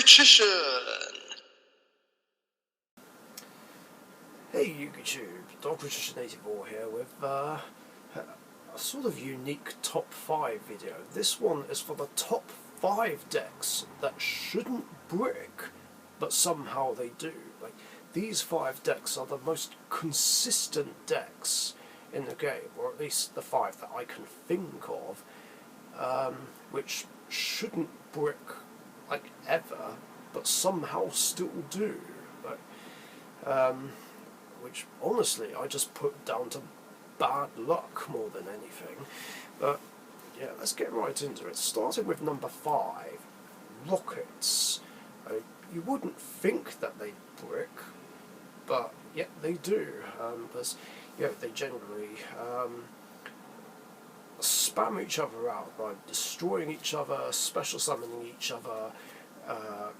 Nutrition! Hey YouTube, Dog Nutrition 84 here with a sort of unique top 5 video. This one is for the top 5 decks that shouldn't brick, but somehow they do. Like, these 5 decks are the most consistent decks in the game, or at least the 5 that I can think of, which shouldn't brick like ever, but somehow still do. Like, which honestly I just put down to bad luck more than anything. But yeah, let's get right into it. Starting with number 5, Rockets. You wouldn't think that they brick, but yet they do. Because they generally spam each other out by destroying each other, special summoning each other,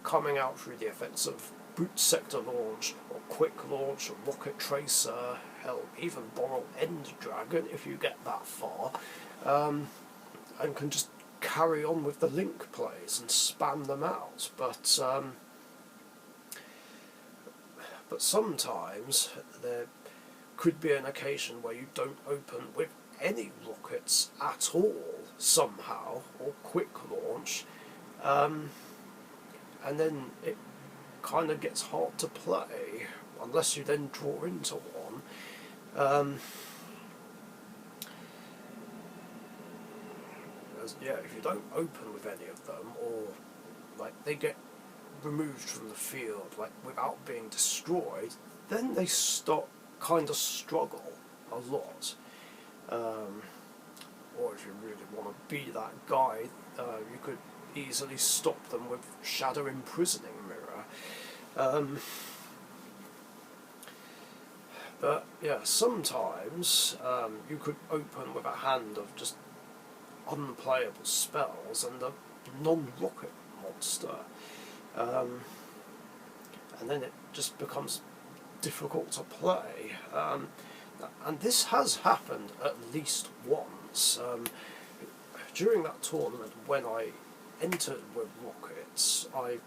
coming out through the effects of Boot Sector Launch, or Quick Launch, or Rocket Tracer, hell, even Boral End Dragon if you get that far, and can just carry on with the Link plays and spam them out. But sometimes there could be an occasion where you don't open with any rockets at all somehow, or Quick Launch, and then it kind of gets hard to play unless you then draw into one. If you don't open with any of them, or like they get removed from the field like without being destroyed, then they kind of struggle a lot. Or if you really want to be that guy, you could easily stop them with Shadow Imprisoning Mirror. But yeah, sometimes you could open with a hand of just unplayable spells and a non-rocket monster, and then it just becomes difficult to play. And this has happened at least once. During that tournament, when I entered with rockets, I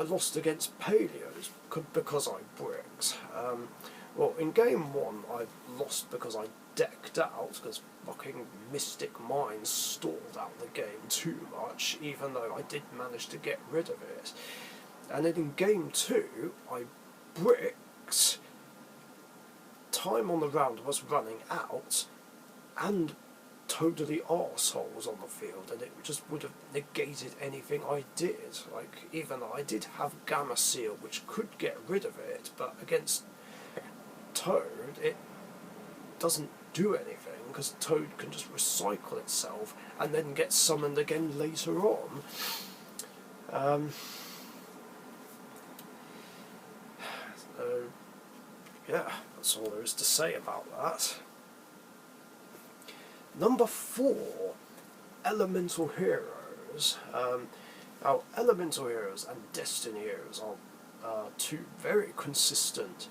lost against Paleos because I bricked. Well, in game 1 I lost because I decked out, because fucking Mystic Mine stalled out the game too much, even though I did manage to get rid of it. And then in game 2 I bricked, time on the round was running out, and totally arseholes on the field, and it just would have negated anything I did. Like, even though I did have Gamma Seal, which could get rid of it, but against Toad it doesn't do anything, because Toad can just recycle itself and then get summoned again later on. So yeah, that's all there is to say about that. Number 4, Elemental Heroes. Now, Elemental Heroes and Destiny Heroes are 2 very consistent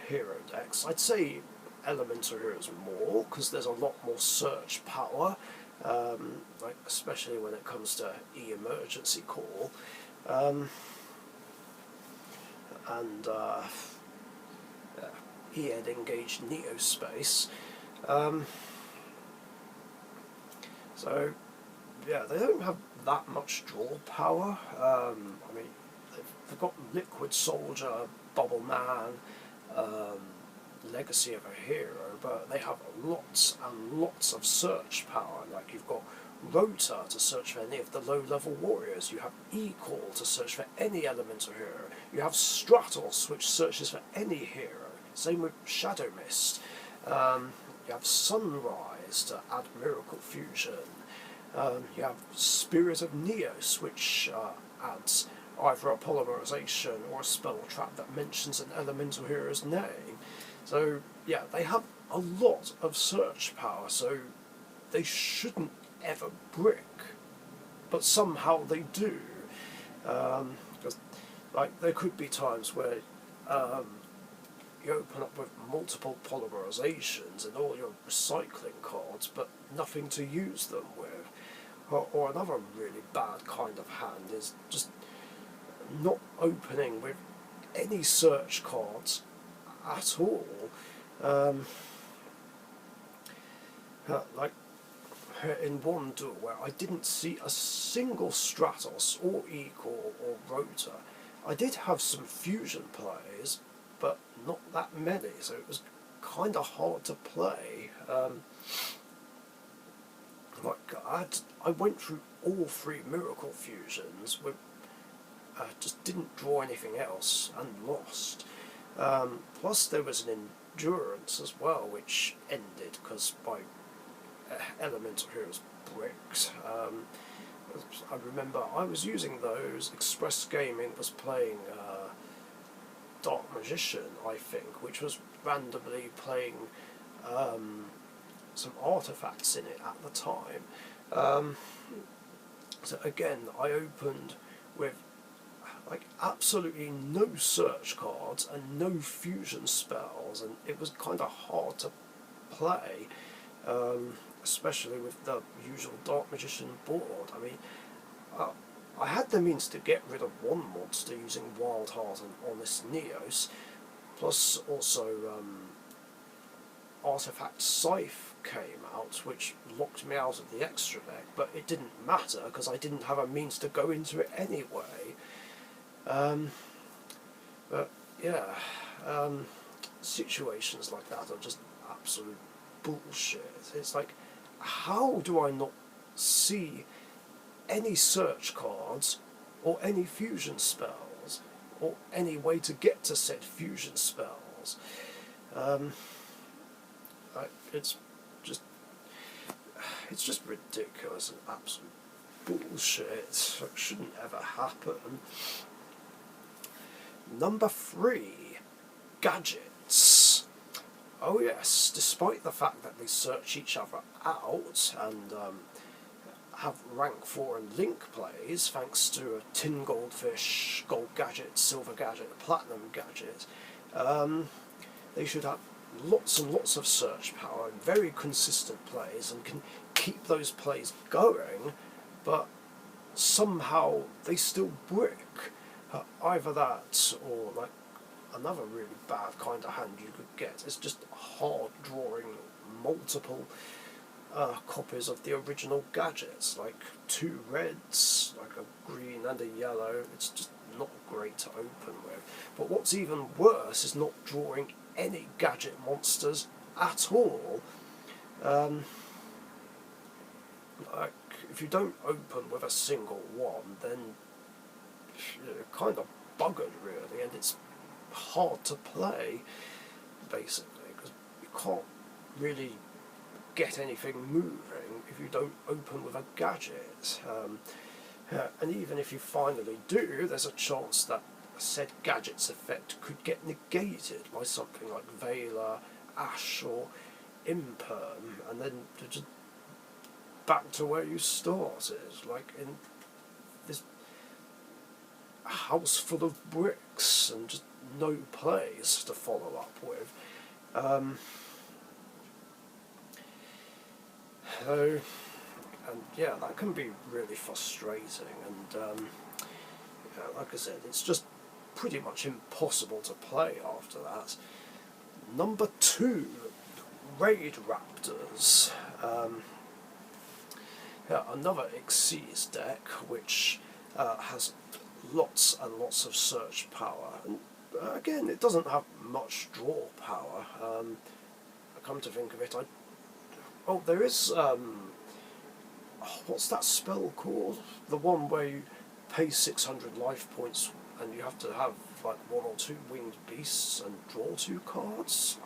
hero decks. I'd say Elemental Heroes more, because there's a lot more search power, like especially when it comes to E-Emergency Call, and E-Ed Engaged Neospace. So yeah, they don't have that much draw power. I mean, they've got Liquid Soldier, Bubble Man, Legacy of a Hero, but they have lots and lots of search power. Like, you've got Rota to search for any of the low-level warriors, you have E-Call to search for any elemental hero, you have Stratos, which searches for any hero, same with Shadow Mist, you have Sunrise to add Miracle Fusion, you have Spirit of Neos, which adds either a polymerization or a spell trap that mentions an elemental hero's name. So yeah, they have a lot of search power, so they shouldn't ever brick, but somehow they do. Because like, there could be times where you open up with multiple polymerizations and all your recycling cards, but nothing to use them with. Or another really bad kind of hand is just not opening with any search cards at all. Like in one duel where I didn't see a single Stratos or Equal or Rotor. I did have some fusion plays, but not that many, so it was kind of hard to play. I went through all 3 Miracle Fusions, with just didn't draw anything else and lost. Plus there was an Endurance as well, which ended because my Elemental Heroes bricked. I remember I was using those. Express Gaming was playing Dark Magician, I think, which was randomly playing some artifacts in it at the time. So again, I opened with like absolutely no search cards and no fusion spells, and it was kind of hard to play, especially with the usual Dark Magician board. I mean, I had the means to get rid of one monster using Wild Heart and Honest Neos, plus also Artifact Scythe came out, which locked me out of the extra deck, but it didn't matter because I didn't have a means to go into it anyway. But yeah, situations like that are just absolute bullshit. It's like, how do I not see any search cards or any fusion spells or any way to get to said fusion spells? It's just ridiculous and absolute bullshit. It shouldn't ever happen. Number 3, gadgets. Oh yes, despite the fact that they search each other out and have rank 4 and link plays, thanks to a tin goldfish, gold gadget, silver gadget, platinum gadget, they should have lots and lots of search power and very consistent plays and can keep those plays going, but somehow they still brick. Either that or like another really bad kind of hand you could get is just hard drawing multiple copies of the original gadgets, like 2 reds, like a green and a yellow. It's just not great to open with. But what's even worse is not drawing any gadget monsters at all. Like, if you don't open with a single one, then you're kind of buggered really, and it's hard to play basically because you can't really get anything moving if you don't open with a gadget. And even if you finally do, there's a chance that said gadget's effect could get negated by something like Veiler, Ash or Imperm, and then you're just back to where you started, like in this house full of bricks and just no plays to follow up with. And yeah, that can be really frustrating, and like I said, it's just pretty much impossible to play after that. Number 2, Raid Raptors. Another Xyz deck which has lots and lots of search power, and again, it doesn't have much draw power. Come to think of it, there is what's that spell called? The one where you pay 600 life points and you have to have like 1 or 2 winged beasts and draw 2 cards.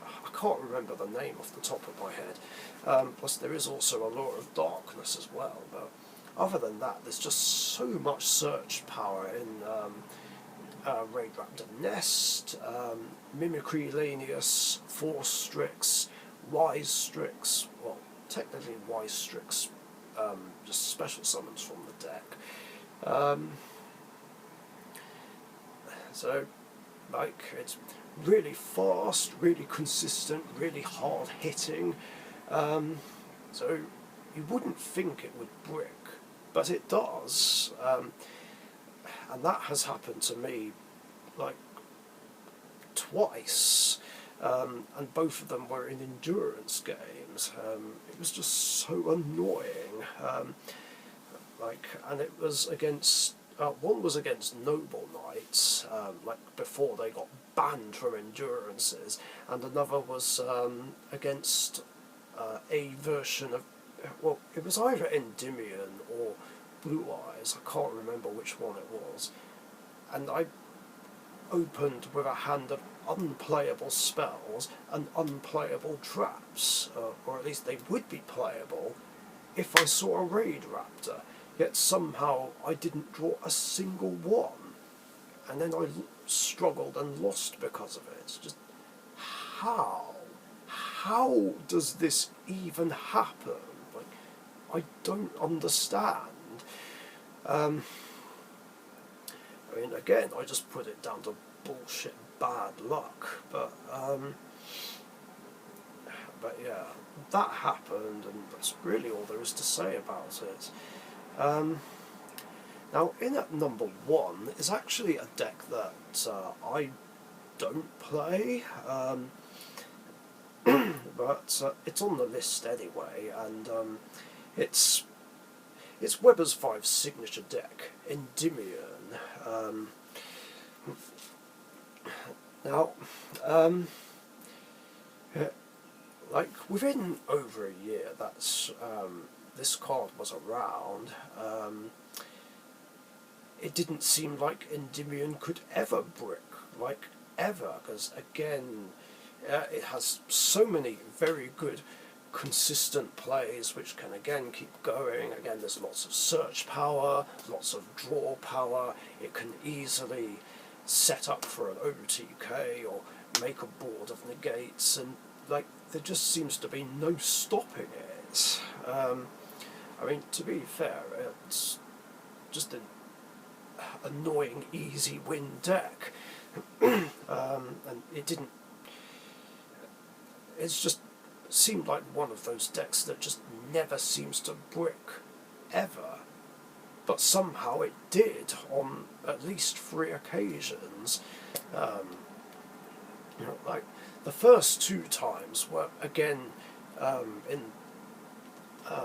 I can't remember the name off the top of my head. Plus there is also Allure of Darkness as well, but other than that, there's just so much search power in Raid Raptor Nest, Mimicry Lanius, Force Strix, Wise Strix, well, technically Wise Strix, just special summons from the deck. So, like, it's really fast, really consistent, really hard hitting, so you wouldn't think it would brick, but it does, and that has happened to me like twice, and both of them were in endurance games. It was just so annoying. And it was against. One was against Noble Knights, like before they got banned from endurances, and another was against a version of, well, it was either Endymion or Blue Eyes, I can't remember which one it was, and I opened with a hand of unplayable spells and unplayable traps, or at least they would be playable if I saw a Raid Raptor, yet somehow I didn't draw a single one, and then I struggled and lost because of it. It's just, how? How does this even happen? Like, I don't understand. I mean, again, I just put it down to bullshit bad luck, but yeah, that happened, and that's really all there is to say about it. Now, in at number 1 is actually a deck that I don't play, but it's on the list anyway, and it's Weber's 5 signature deck, Endymion. Now, like within over a year that's this card was around, it didn't seem like Endymion could ever brick, like ever, because again, it has so many very good consistent plays which can again keep going. Again, there's lots of search power, lots of draw power. It can easily set up for an OTK or make a board of negates, and like there just seems to be no stopping it. I mean, to be fair, it's just an annoying easy win deck, and it didn't. It's just seemed like one of those decks that just never seems to brick, ever. But somehow it did on at least 3 occasions. Like the first 2 times were again in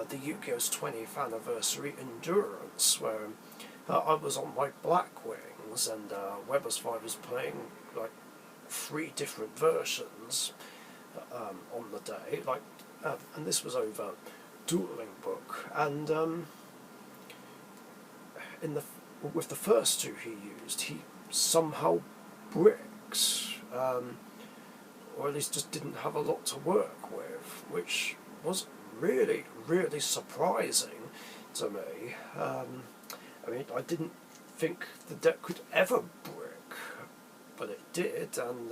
the Yu-Gi-Oh's 20th anniversary endurance, where I was on my Blackwings and Weber's 5 was playing like 3 different versions on the day, like, and this was over Dueling Book, and with the first 2 he used, he somehow bricked, or at least just didn't have a lot to work with, which was really, really surprising to me. I mean, I didn't think the deck could ever brick, but it did, and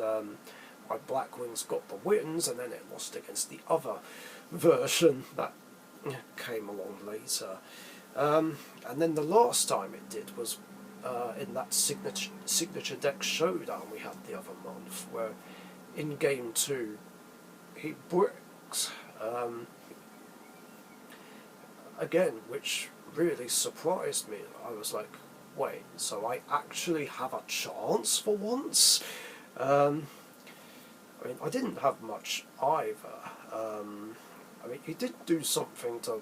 my Blackwings got the wins, and then it lost against the other version that came along later. And then the last time it did was in that signature deck showdown we had the other month, where in game 2 he bricked again, which really surprised me. I was like, wait, so I actually have a chance for once? I mean, I didn't have much either. I mean, he did do something to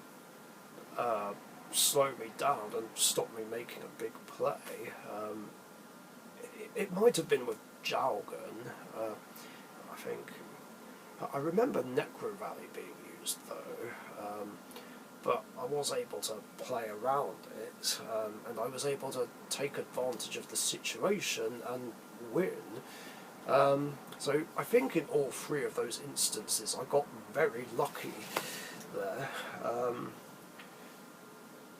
slow me down and stop me making a big play. It might have been with Jalgun, I think. I remember Necro Valley being used though, but I was able to play around it, and I was able to take advantage of the situation and win. So I think in all 3 of those instances I got very lucky there,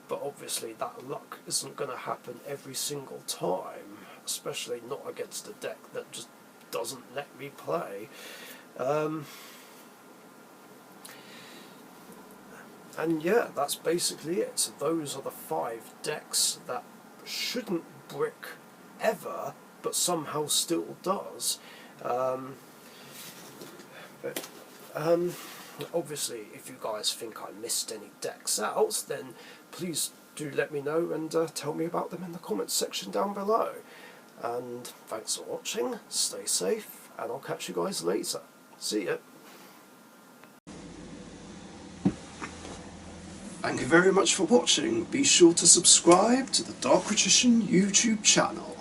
but obviously that luck isn't going to happen every single time, especially not against a deck that just doesn't let me play. And yeah, that's basically it. So those are the 5 decks that shouldn't brick ever, but somehow still does. Obviously, if you guys think I missed any decks out, then please do let me know and tell me about them in the comments section down below. And thanks for watching, stay safe, and I'll catch you guys later. See ya. Thank you very much for watching. Be sure to subscribe to the Dark Magician YouTube channel.